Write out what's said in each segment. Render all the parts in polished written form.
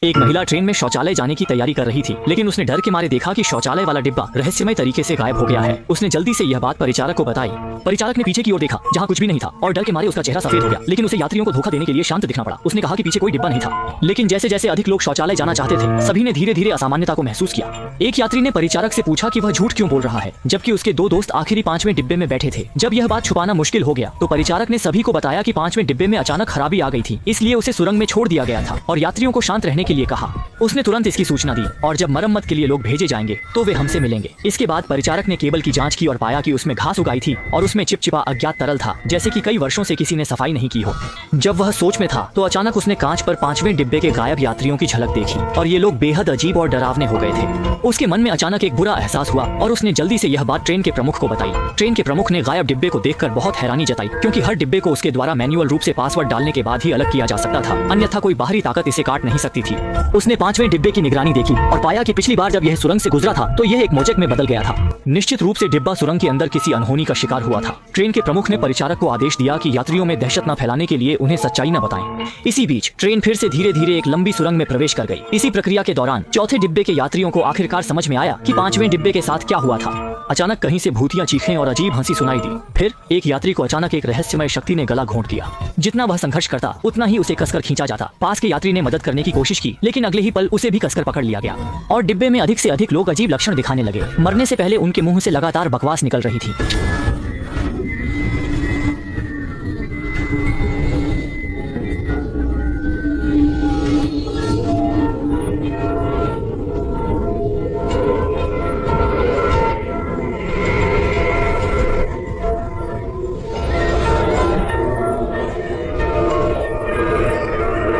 एक महिला ट्रेन में शौचालय जाने की तैयारी कर रही थी, लेकिन उसने डर के मारे देखा कि शौचालय वाला डिब्बा रहस्यमय तरीके से गायब हो गया है। उसने जल्दी से यह बात परिचालक को बताई। परिचालक ने पीछे की ओर देखा जहाँ कुछ भी नहीं था और डर के मारे उसका चेहरा सफेद हो गया, लेकिन उसे यात्रियों को धोखा देने के लिए शांत दिखना पड़ा। उसने कहा कि पीछे कोई डिब्बा नहीं था, लेकिन जैसे जैसे अधिक लोग शौचालय जाना चाहते थे, सभी ने धीरे धीरे असामान्यता को महसूस किया। एक यात्री ने परिचारक से पूछा कि वह झूठ क्यों बोल रहा है, जबकि उसके दो दोस्त आखिरी 5वें डिब्बे में बैठे थे। जब यह बात छुपाना मुश्किल हो गया तो परिचारक ने सभी को बताया कि 5वें डिब्बे में अचानक खराबी आ गई थी, इसलिए उसे सुरंग में छोड़ दिया गया था और यात्रियों को शांत रहने के लिए कहा। उसने तुरंत इसकी सूचना दी और जब मरम्मत के लिए लोग भेजे जाएंगे तो वे हमसे मिलेंगे। इसके बाद परिचारक ने केबल की जांच की और पाया कि उसमें घास उगाई थी और उसमें चिपचिपा अज्ञात तरल था, जैसे कि कई वर्षों से किसी ने सफाई नहीं की हो। जब वह सोच में था तो अचानक उसने कांच पर 5वें डिब्बे के गायब यात्रियों की झलक देखी और ये लोग बेहद अजीब और डरावने हो गए थे। उसके मन में अचानक एक बुरा एहसास हुआ और उसने जल्दी से यह बात ट्रेन के प्रमुख को बताई। ट्रेन के प्रमुख ने गायब डिब्बे को देखकर बहुत हैरानी जताई, क्योंकि हर डिब्बे को उसके द्वारा मैन्युअल रूप से पासवर्ड डालने के बाद ही अलग किया जा सकता था, अन्यथा कोई बाहरी ताकत इसे काट नहीं सकती थी। उसने 5वें डिब्बे की निगरानी देखी और पाया कि पिछली बार जब यह सुरंग से गुजरा था तो यह एक मोजेक में बदल गया था। निश्चित रूप से डिब्बा सुरंग के अंदर किसी अनहोनी का शिकार हुआ था। ट्रेन के प्रमुख ने परिचारक को आदेश दिया कि यात्रियों में दहशत न फैलाने के लिए उन्हें सच्चाई न बताएं। इसी बीच ट्रेन फिर से धीरे धीरे एक लंबी सुरंग में प्रवेश कर गई। इसी प्रक्रिया के दौरान चौथे डिब्बे के यात्रियों को आखिरकार समझ में आया कि 5वें डिब्बे के साथ क्या हुआ था। अचानक कहीं से भूतिया चीखें और अजीब हंसी सुनाई दी। फिर एक यात्री को अचानक एक रहस्यमय शक्ति ने गला घोंट दिया। जितना वह संघर्ष करता उतना ही उसे कसकर खींचा जाता। पास के यात्री ने मदद करने की कोशिश की, लेकिन अगले ही पल उसे भी कसकर पकड़ लिया गया और डिब्बे में अधिक से अधिक लोग अजीब लक्षण दिखाने लगे। मरने से पहले उनके मुंह से लगातार बकवास निकल रही थी।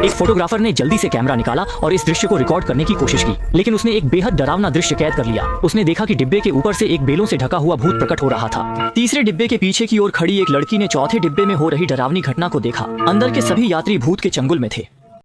एक फोटोग्राफर ने जल्दी से कैमरा निकाला और इस दृश्य को रिकॉर्ड करने की कोशिश की, लेकिन उसने एक बेहद डरावना दृश्य कैद कर लिया। उसने देखा कि डिब्बे के ऊपर से एक बेलों से ढका हुआ भूत प्रकट हो रहा था। तीसरे डिब्बे के पीछे की ओर खड़ी एक लड़की ने चौथे डिब्बे में हो रही डरावनी घटना को देखा। अंदर के सभी यात्री भूत के चंगुल में थे।